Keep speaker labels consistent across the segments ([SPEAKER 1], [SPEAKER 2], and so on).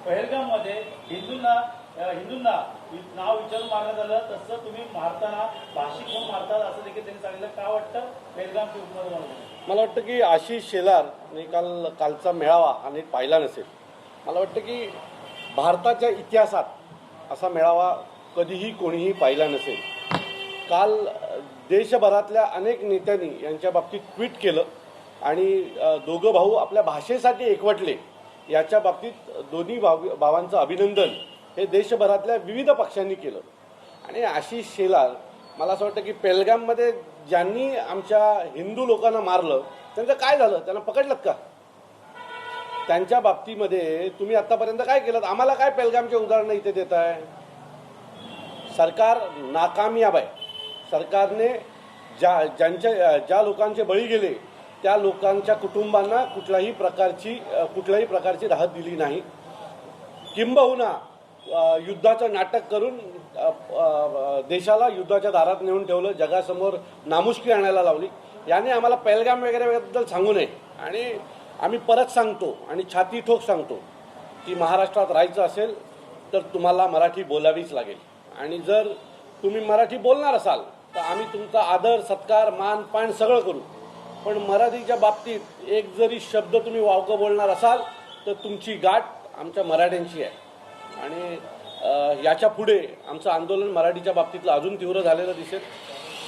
[SPEAKER 1] पहलगाममध्ये हिंदूंना नाव विचारून मारण्यात आलं, तसं तुम्ही मारताना भाषिक म्हणून मारतात असं देखील त्यांनी सांगितलं. काय वाटतं पहलगामची उपमा?
[SPEAKER 2] मला वाटतं की आशिष शेलार कालचा मेळावा हा नीट पाहिला नसेल. मला वाटतं की भारताच्या इतिहासात असा मेळावा कधीही कोणीही पाहिला नसेल. काल देशभरातल्या अनेक नेत्यांनी यांच्या बाबतीत ट्विट केलं आणि दोघं भाऊ आपल्या भाषेसाठी एकवटले याच्या बाबतीत दोन्ही भावांचं अभिनंदन हे देशभरातल्या विविध पक्षांनी केलं. आणि आशिष शेलार मला असं वाटतं की पहलगाममध्ये ज्यांनी आमच्या हिंदू लोकांना मारलं त्यांचं काय झालं, त्यांना पकडलं का? त्यांच्या बाबतीमध्ये तुम्ही आतापर्यंत काय केलं? आम्हाला काय पहलगामचे उदाहरणं इथे देत आहे? सरकार नाकामयाब आहे. सरकारने ज्या लोकांचे बळी गेले त्या लोकांच्या कुटुंबांना कुठल्याही प्रकारची राहत दिली नाही. किंबहुना युद्धाचं नाटक करून देशाला युद्धाच्या दारात नेऊन ठेवलं, जगासमोर नामुष्की आणायला लावली. याने आम्हाला पहलगाम वगैरेबद्दल सांगू नये. आणि आम्ही परत सांगतो आणि छाती ठोक सांगतो की महाराष्ट्रात राहायचं असेल तर तुम्हाला मराठी बोलावीच लागेल. आणि जर तुम्ही मराठी बोलणार असाल तर आम्ही तुमचा आदर सत्कार मान पान सगळं करू. पण मराठीच्या बाबतीत एक जरी शब्द तुम्ही वावगं बोलणार असाल तर तुमची गाठ आमच्या मराठ्यांची आहे. आणि याच्या पुढे आमचं आंदोलन मराठीच्या बाबतीतलं अजून तीव्र झालेलं दिसेल.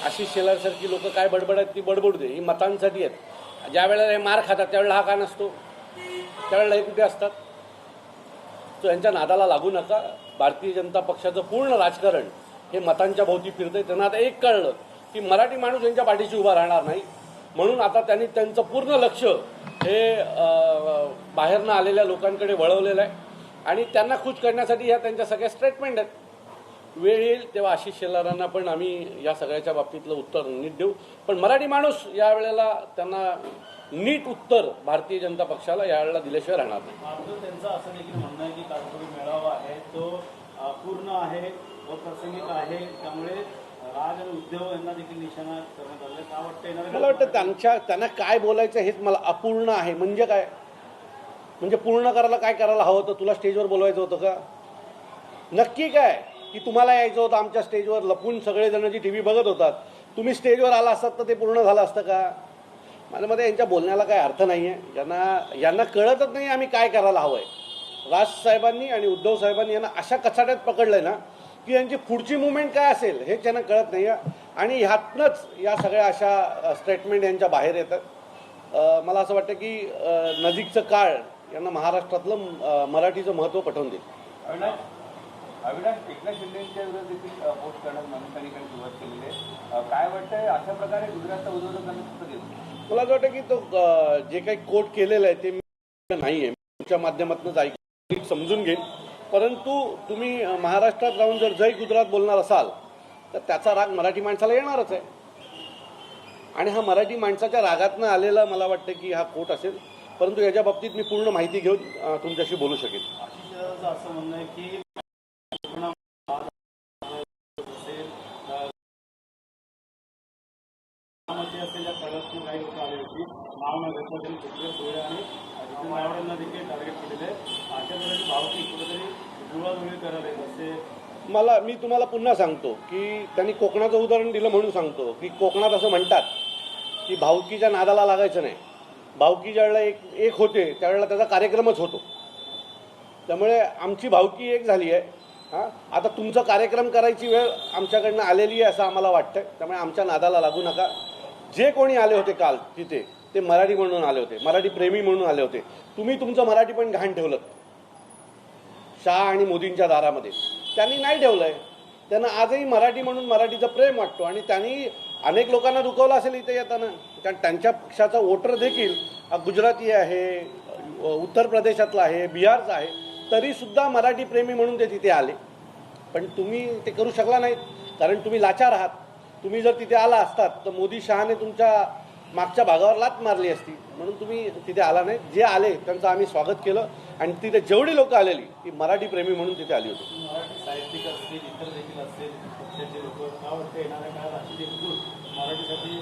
[SPEAKER 2] आशिष शेलारसारखी लोक काय बडबड आहेत ती बडबडू दे. ही मतांसाठी आहेत. ज्या वेळेला हे मार खातात त्यावेळेला हा का नसतो? त्यावेळेला हे कुठे असतात? तो यांच्या नादाला लागू नका. भारतीय जनता पक्षाचं पूर्ण राजकारण हे मतांच्या भोवती फिरतंय. त्यांना आता एक कळलं की मराठी माणूस यांच्या पाठीशी उभा राहणार नाही. म्हणून आता त्यांनी त्यांचं पूर्ण लक्ष हे बाहेरनं आलेल्या लोकांकडे वळवलेलं आहे. आणि त्यांना खुश करण्यासाठी ह्या त्यांच्या सगळ्या स्टेटमेंट आहेत. वेळ येईल तेव्हा आशिष शेलारांना पण आम्ही या सगळ्याच्या बाबतीतलं उत्तर नीट देऊ. पण मराठी माणूस यावेळेला त्यांना नीट उत्तर भारतीय जनता पक्षाला यावेळेला दिल्याशिवाय राहणार नाही.
[SPEAKER 1] त्यांचं असं देखील म्हणणं आहे की काश्मीरी मेळावा आहे तो पूर्ण आहे व प्रासंगिक आहे, त्यामुळे राज आणि उद्धव यांना देखील निशाणा करण्यात आलं. काय वाटतं?
[SPEAKER 2] मला वाटतं त्यांना काय बोलायचं हेच मला अपूर्ण आहे. म्हणजे काय? म्हणजे पूर्ण करायला काय करायला हवं होतं? तुला स्टेजवर बोलवायचं होतं का? नक्की काय की तुम्हाला यायचं होतं आमच्या स्टेजवर? लपून सगळेजण जी TV बघत होतात, तुम्ही स्टेजवर आला असतात तर ते पूर्ण झालं असतं का? माझ्या मते यांच्या बोलण्याला काय अर्थ नाही आहे. यांना कळतच नाही आम्ही काय करायला हवं आहे. राजसाहेबांनी आणि उद्धव साहेबांनी यांना अशा कचाट्यात पकडलंय ना की यांची पुढची मुवमेंट काय असेल हेच त्यांना कळत नाही आहे. आणि ह्यातनंच या सगळ्या अशा स्टेटमेंट यांच्या बाहेर येतात. मला असं वाटतं की नजीकचं काळ यांना महाराष्ट्रातलं मराठीचं महत्त्व पटवून देईल.
[SPEAKER 3] अविनाश, एकनाथ शिंदेच्या विरोधात देखील पोस्ट करण्यास मनसेने काही सुरुवात केलेली आहे. काय वाटतंय अशा प्रकारे गुजरातचा उद्योजक करण्याचं?
[SPEAKER 2] मला असं वाटतं की तो जे काही कोट केलेलं आहे ते नाही आहे. तुमच्या माध्यमातूनच ऐकून समजून घेईन. परंतु तुम्ही महाराष्ट्रात राहून जर जय गुजरात बोलणार असाल तर त्याचा राग मराठी माणसाला येणारच आहे. आणि हा मराठी माणसाच्या रागातनं आलेला मला वाटतं की हा कोट असेल. परंतु याच्या बाबतीत मी पूर्ण माहिती घेऊन तुमच्याशी बोलू शकेन.
[SPEAKER 1] असं म्हणणं आहे की असलेल्या काळात काही लोक आले होती, नाव न घेतलं तरी कुठले सोय आणि जिथे नावड्यांना देखील टार्गेट केलेले आहे. अशा प्रकारची भावकी कुठेतरी जुळवाजुळवी करायला असे
[SPEAKER 2] मी तुम्हाला पुन्हा सांगतो की त्यांनी कोकणाचं उदाहरण दिलं म्हणून सांगतो की कोकणात असं म्हणतात की भावकीच्या नादाला लागायचं नाही. भावकी ज्यावेळेला एक होते त्यावेळेला त्याचा कार्यक्रमच होतो. त्यामुळे आमची भावकी एक झाली आहे. आता तुमचा कार्यक्रम करायची वेळ आमच्याकडनं आलेली आहे असं आम्हाला वाटतं. त्यामुळे आमच्या नादाला लागू नका. जे कोणी आले होते काल तिथे ते मराठी म्हणून आले होते, मराठी प्रेमी म्हणून आले होते. तुम्ही तुमचं मराठी पण घाण ठेवलं शहा आणि मोदींच्या दारामध्ये. त्यांनी नाही ठेवलंय. त्यांना आजही मराठी म्हणून मराठीचं प्रेम वाटतो. आणि त्यांनी अनेक लोकांना दुखवलं असेल इथे येताना. कारण त्यांच्या पक्षाचा वोटर देखील गुजराती आहे, उत्तर प्रदेशातला आहे, बिहारचा आहे. तरीसुद्धा मराठी प्रेमी म्हणून ते तिथे आले. पण तुम्ही ते करू शकला नाहीत कारण तुम्ही लाचार आहात. तुम्ही जर तिथे आला असतात तर मोदी शहाने तुमच्या मागच्या भागावर लात मारली असती. म्हणून तुम्ही तिथे आला नाही. जे आले त्यांचं आम्ही स्वागत केलं. आणि तिथे जेवढी लोक आलेली ती मराठी प्रेमी म्हणून तिथे आली होती.
[SPEAKER 1] मराठी साहित्यिक असतील, इतर देखील असतील, पक्षाचे लोक काय वाटतं येणाऱ्या काळात अशी देखील मराठीसाठी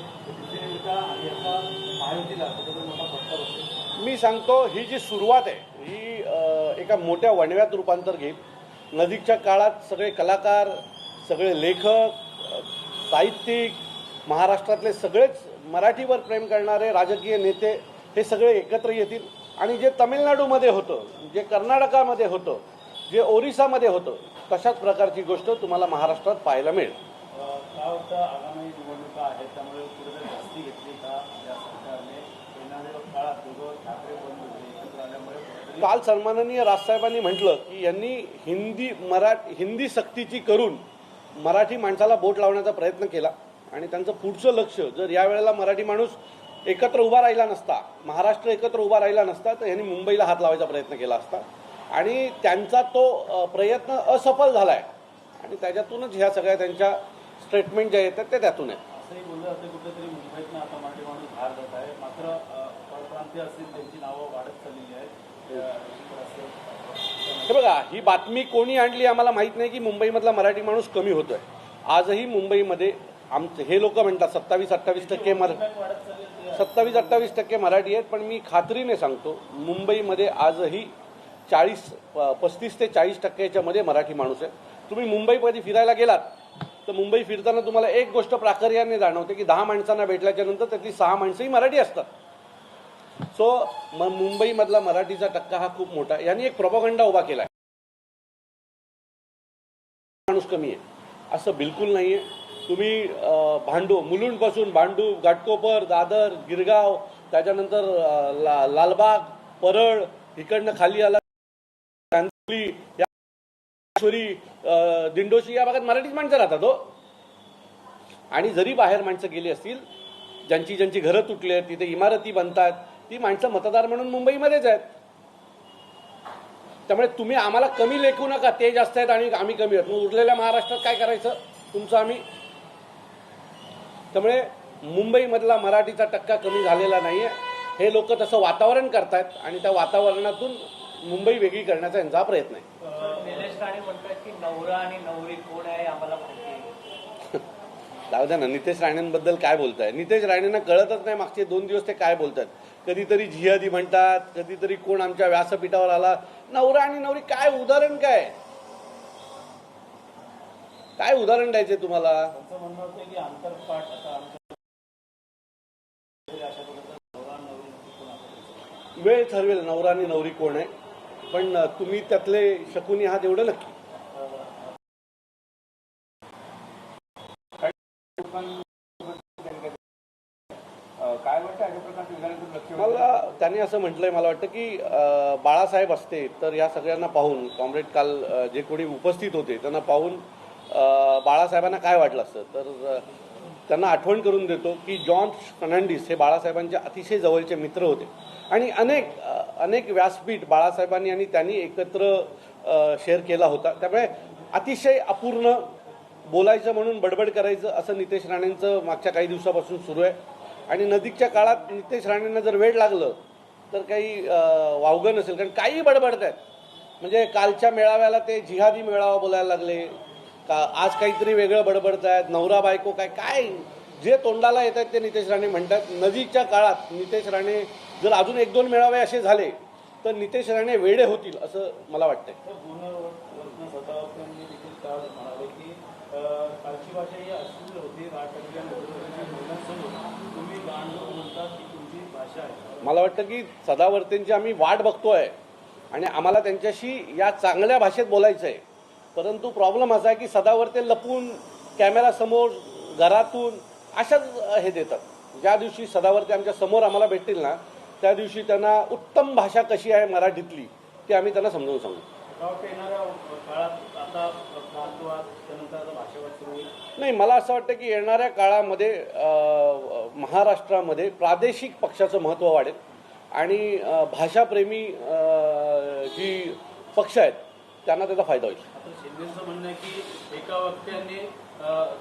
[SPEAKER 1] आणि याचा महायुतीला कुठेतरी मोठा फटका बसेल?
[SPEAKER 2] मी सांगतो ही जी सुरुवात आहे ही एका मोठ्या वणव्यात रूपांतर घेईल. नजीकच्या काळात सगळे कलाकार, सगळे लेखक, साहित्यिक, महाराष्ट्रातले सगळेच मराठीवर प्रेम करणारे राजकीय नेते हे सगळे एकत्र येतील आणि जे तामिळनाडूमध्ये होतं, जे कर्नाटकामध्ये होतं, जे ओरिसामध्ये होतं, तशाच प्रकारची गोष्ट तुम्हाला महाराष्ट्रात पाहायला मिळेल.
[SPEAKER 1] काय होतं, आगामी निवडणुका आहेत त्यामुळे कुठेतरी जास्ती घेतली का या सरकारने येणाऱ्या काळात दोघं ठाकरे बंधू एकत्र आल्यामुळे
[SPEAKER 2] काल सन्माननीय राजसाहेबांनी म्हटलं की यांनी हिंदी सक्तीची करून मराठी माणसाला बोट लावण्याचा प्रयत्न केला आणि त्यांचं पुढचं लक्ष जर यावेळेला मराठी माणूस एकत्र उभा राहिला नसता, महाराष्ट्र एकत्र उभा राहिला नसता, तर यांनी मुंबईला हात लावायचा प्रयत्न केला असता आणि त्यांचा तो प्रयत्न असफल झाला आहे आणि त्याच्यातूनच ह्या सगळ्या त्यांच्या स्टेटमेंट ज्या येतात ते त्यातून आहेत.
[SPEAKER 1] असंही बोललं जातं कुठेतरी मुंबईतनं आता मराठी माणूस बाहेर जात आहे, मात्र परप्रांतीय असतील त्यांची नावं वाढत चाललेली आहेत.
[SPEAKER 2] हे बघा, ही बातमी कोणी आणली आम्हाला माहीत नाही की मुंबईमधला मराठी माणूस कमी होतोय. आजही मुंबईमध्ये हे लोक म्हणतात 27-28% मराठी आहेत, पण मी खात्रीने सांगतो मुंबईमध्ये आजही 35 ते 40% मध्ये मराठी माणूस आहे. तुम्ही मुंबईमध्ये फिरायला गेलात तर मुंबई फिरताना तुम्हाला एक गोष्ट प्राकर्याने जाणवते की 10 माणसांना भेटल्याच्या नंतर त्यातली 6 माणसंही मराठी असतात. सो मुंबईमधला मराठीचा टक्का हा खूप मोठा आहे. यांनी एक प्रोपगंडा उभा केला आहे, माणूस कमी आहे, असं बिलकुल नाही आहे. तुम्ही मुलुंडपासून भांडूप, घाटकोपर, दादर, गिरगाव, त्याच्यानंतर लालबाग, परळ, इकडनं खाली आला चांदोली, दिंडोशी, या भागात मराठीच माणसं राहतात हो. आणि जरी बाहेर माणसं गेली असतील, ज्यांची घरं तुटली आहेत, तिथे इमारती बनतात, ती माणसं मतदार म्हणून मुंबईमध्येच आहेत. त्यामुळे तुम्ही आम्हाला कमी लेखू नका, ते जास्त आहेत आणि आम्ही कमी आहेत. मग उरलेल्या महाराष्ट्रात काय करायचं तुमचं आम्ही? त्यामुळे मुंबईमधला मराठीचा टक्का कमी झालेला नाही आहे. हे लोक तसं वातावरण करतायत आणि त्या वातावरणातून मुंबई वेगळी करण्याचा यांचा प्रयत्न आहे.
[SPEAKER 4] निलेश राणे म्हणतात की नवरा आणि नवरी कोण आहे आम्हाला माहिती आहे.
[SPEAKER 2] जाऊ द्या ना, नितेश राणेंबद्दल काय बोलताय? नितेश राणेंना कळतच नाही मागचे 2 दिवस ते काय बोलतात. कधीतरी जिहादी म्हणतात, कधीतरी कोण आमच्या व्यासपीठावर आला. नवरा आणि नवरी काय उदाहरण, काय उदाहरण द्यायचे तुम्हाला?
[SPEAKER 1] त्यांचं म्हणणं होतं की आंतरपाठ आता आमच्या अशा प्रकारचा नवरा नवरी कोण असेल
[SPEAKER 2] वेळ ठरवेल नवरा आणि नवरी कोण आहे, पण तुम्ही त्यातले शकुनी आहात एवढं नक्की.
[SPEAKER 3] काय वाटतं अशा प्रकारचे विधानातून लक्ष?
[SPEAKER 2] मला त्यांनी असं म्हटलंय, मला वाटतं की बाळासाहेब असते तर या सगळ्यांना पाहून, कॉम्रेड काल जे कोणी उपस्थित होते त्यांना पाहून बाळासाहेबांना काय वाटलं असतं. तर त्यांना आठवण करून देतो की जॉन फर्नांडिस हे बाळासाहेबांचे अतिशय जवळचे मित्र होते आणि अनेक व्यासपीठ बाळासाहेबांनी आणि त्यांनी एकत्र शेअर केला होता. त्यामुळे अतिशय अपूर्ण बोलायचं म्हणून बडबड करायचं असं नितेश राणेंचं मागच्या काही दिवसापासून सुरू आहे. आणि नजीकच्या काळात नितेश राणेंना जर वेळ लागलं तर काही वावगं नसेल, कारण काही बडबडत आहेत. म्हणजे कालच्या मेळाव्याला ते जिहादी मेळावा बोलायला लागले, का आज काहीतरी वेगळं बडबडत आहेत, नवरा बायको काय जे तोंडाला येत आहेत ते नितेश राणे म्हणतात. नजीकच्या काळात नितेश राणे जर अजून 1-2 मेळावे असे झाले तर नितेश राणे वेडे होतील असं मला वाटतंय.
[SPEAKER 1] स्वतःनी देखील काल म्हणाले की कालची भाषा ही अश्लील होती, तुम्ही गांडूळ म्हणतात की तुमची भाषा आहे.
[SPEAKER 2] मला वाटतं की सदावर्तेंची आम्ही वाट बघतोय आणि आम्हाला त्यांच्याशी या चांगल्या भाषेत बोलायचं आहे. परंतु प्रॉब्लेम असा आहे की सदावर्ते लपून कॅमेरासमोर, घरातून अशाच हे देतात. ज्या दिवशी सदावर्ते आमच्या समोर आम्हाला भेटतील ना, त्या दिवशी त्यांना उत्तम भाषा कशी आहे मराठीतली ते आम्ही त्यांना समजावून सांगू.
[SPEAKER 1] येणाऱ्या काळात आता प्रांतवाद त्यानंतर आता भाषावाद सुरू होईल.
[SPEAKER 2] नाही, मला असं वाटतं की येणाऱ्या काळामध्ये महाराष्ट्रामध्ये प्रादेशिक पक्षाचं महत्त्व वाढेल आणि भाषाप्रेमी जी पक्ष आहेत त्यांना त्याचा फायदा होईल.
[SPEAKER 1] आता शिंदेचं म्हणणं आहे की एका वाक्याने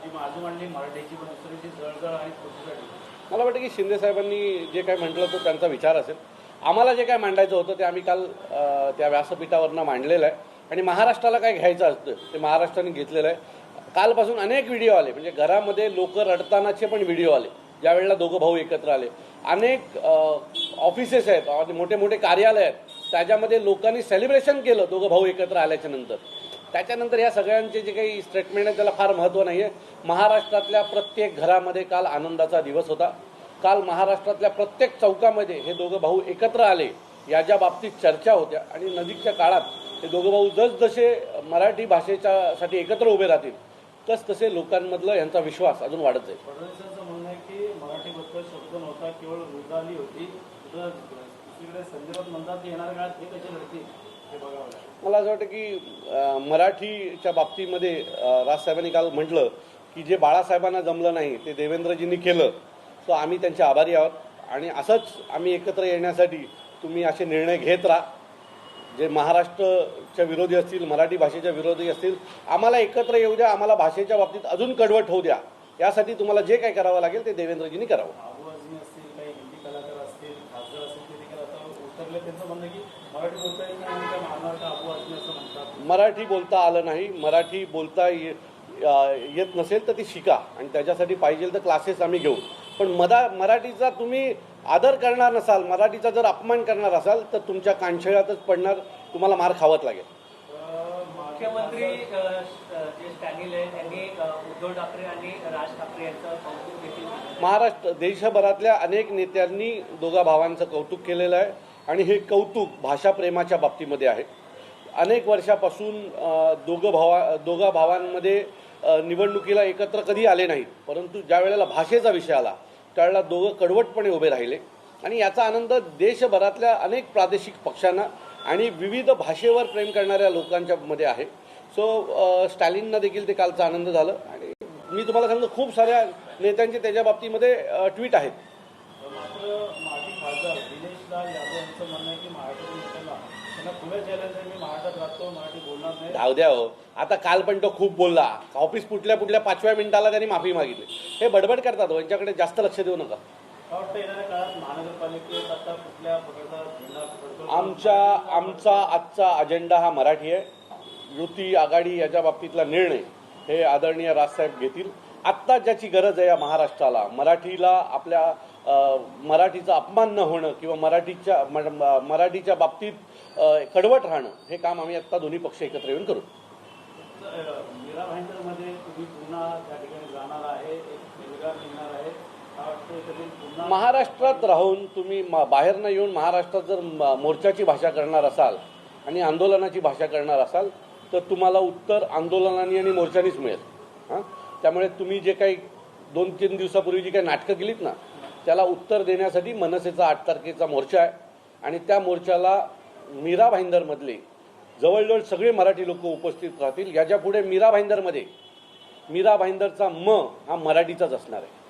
[SPEAKER 1] जी बाजू मांडली मराठीची, पण दुसरीची जळजळ आणि कृतीसाठी.
[SPEAKER 2] मला वाटतं की शिंदे साहेबांनी जे काय म्हटलं तो त्यांचा विचार असेल. आम्हाला जे काय मांडायचं होतं ते आम्ही काल त्या व्यासपीठावरनं मांडलेलं आहे आणि महाराष्ट्राला काय घ्यायचं असतं ते महाराष्ट्राने घेतलेलं आहे. कालपासून अनेक व्हिडिओ आले, म्हणजे घरामध्ये लोक रडतानाचे पण व्हिडिओ आले ज्यावेळेला दोघं भाऊ एकत्र आले. अनेक ऑफिसेस आहेत, मोठे मोठे कार्यालय आहेत त्याच्यामध्ये लोकांनी सेलिब्रेशन केलं दोघं भाऊ एकत्र आल्याच्या नंतर. त्याच्यानंतर या सगळ्यांचे जे काही स्टेटमेंट आहे त्याला फार महत्त्व नाही आहे. महाराष्ट्रातल्या प्रत्येक घरामध्ये काल आनंदाचा दिवस होता. काल महाराष्ट्रातल्या प्रत्येक चौकामध्ये हे दोघं भाऊ एकत्र आले याच्या बाबतीत चर्चा होत्या आणि नजीकच्या काळात हे दोघं भाऊ जसजसे मराठी भाषेच्यासाठी एकत्र उभे राहतील तसतसे लोकांमधलं यांचा विश्वास अजून वाढत जाईल.
[SPEAKER 1] फडणवीसांचं म्हणणं आहे की मराठीबद्दल शब्द नव्हता, केवळ रुदाली होती. दुसरीकडे संजय राऊत म्हणतात की येणाऱ्या काळात हे कसे लढतील हे बघावं लागेल.
[SPEAKER 2] मला असं वाटतं की मराठीच्या बाबतीमध्ये राजसाहेबांनी काल म्हटलं की जे बाळासाहेबांना जमलं नाही ते देवेंद्रजींनी केलं, सो आम्ही त्यांचे आभारी आहोत आणि असंच आम्ही एकत्र येण्यासाठी तुम्ही असे निर्णय घेत राहा. जे महाराष्ट्राच्या विरोधी असतील, मराठी भाषेच्या विरोधी असतील, आम्हाला एकत्र येऊ द्या, आम्हाला भाषेच्या बाबतीत अजून कडवट होऊ द्या. यासाठी तुम्हाला जे काही करावं लागेल ते देवेंद्रजींनी करावं.
[SPEAKER 1] अबू आझमी असतील, काही हिंदी कलाकार असतील, खासदार असतील, ते देखील आता उतरले. त्यांचं म्हणणं की मराठी बोलता येत नाही आणि त्या मारणार का अबू आझमी असं म्हणतात.
[SPEAKER 2] मराठी बोलता आलं नाही, मराठी बोलता येत नसेल तर ती शिका आणि त्याच्यासाठी पाहिजे तर क्लासेस आम्ही घेऊ. पण मराठीचा तुम्ही आदर करणार नसाल, मराठीचा जर अपमान करणार असाल तर तुमच्या कानशिळ्यातच पडणार, तुम्हाला मार खावत लागेल.
[SPEAKER 4] मुख्यमंत्री जे स्टॅलिन आहे त्यांनी उद्धव ठाकरे आणि राज ठाकरे यांचं कौतुक देखील केलं.
[SPEAKER 2] महाराष्ट्र देशभरातल्या अनेक नेत्यांनी दोघा भावांचं कौतुक केलेलं आहे आणि हे कौतुक भाषाप्रेमाच्या बाबतीमध्ये आहे. अनेक वर्षापासून दोघा भावांमध्ये निवडणुकीला एकत्र कधी आले नाहीत, परंतु ज्या वेळेला भाषेचा विषय आला त्यावेळेला दोघं कडवटपणे उभे राहिले आणि याचा आनंद देशभरातल्या अनेक प्रादेशिक पक्षांना आणि विविध भाषेवर प्रेम करणाऱ्या लोकांच्या मध्ये आहे. सो स्टॅलिनना देखील ते कालचा आनंद झालं आणि मी तुम्हाला सांगतो खूप साऱ्या नेत्यांचे त्याच्या बाबतीमध्ये ट्विट आहेत.
[SPEAKER 1] मात्र माजी खासदार दिनेश लाल यादव यांचं म्हणणं आहे की महाराष्ट्रातील नेत्यांना त्यांना खुलं चॅलेंज आहे, मी महाराष्ट्रात राहतो, मराठी बोलणार नाही.
[SPEAKER 2] धाव द्या हो, आता काल पण तो खूप बोलला, ऑफिस पुटल्या 5व्या मिनिटाला त्यांनी माफी मागितली. हे बडबड करतात, यांच्याकडे जास्त लक्ष देऊ नका.
[SPEAKER 1] काय वाटतं येणाऱ्या काळात महानगरपालिकेत आता कुठल्या प्रकारचा
[SPEAKER 2] आमचा आजचा अजेंडा हा मराठी आहे. युती आघाडी याच्या बाबतीतला निर्णय हे आदरणीय राजसाहेब घेतील. आत्ता ज्याची गरज आहे या महाराष्ट्राला, मराठीला आपल्या मराठीचा अपमान न होणं किंवा मराठीच्या बाबतीत कडवट राहणं, हे काम आम्ही आत्ता दोन्ही पक्ष एकत्र येऊन करू.
[SPEAKER 1] मीरा भाईंदरमध्ये तुम्ही पुन्हा त्या ठिकाणी जाणार आहे, एक मुलगा निघणार आहे. काय वाटतं कधी पुन्हा
[SPEAKER 2] महाराष्ट्रात राहून तुम्ही बाहेर न येऊन महाराष्ट्रात जर मोर्चाची भाषा करणार असाल आणि आंदोलनाची भाषा करणार असाल तर तुम्हाला उत्तर आंदोलनाने आणि मोर्चानीच मिळेल. त्यामुळे तुम्ही जे काही 2-3 दिवसापूर्वी जी काही नाटकं केलीत ना, त्याला उत्तर देण्यासाठी मनसेचा 8 तारखेचा मोर्चा आहे आणि त्या मोर्चाला मीरा भाईंदरमधले जवळजवळ सगळे मराठी लोक उपस्थित राहतील. याच्या पुढे मीरा भाईंदरचा म हा मराठीचाच असणार आहे.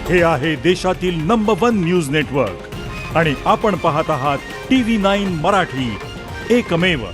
[SPEAKER 5] हे आहे देशातील नंबर 1 न्यूज नेटवर्क आणि आपण पाहत आहात TV9 मराठी, एकमेव.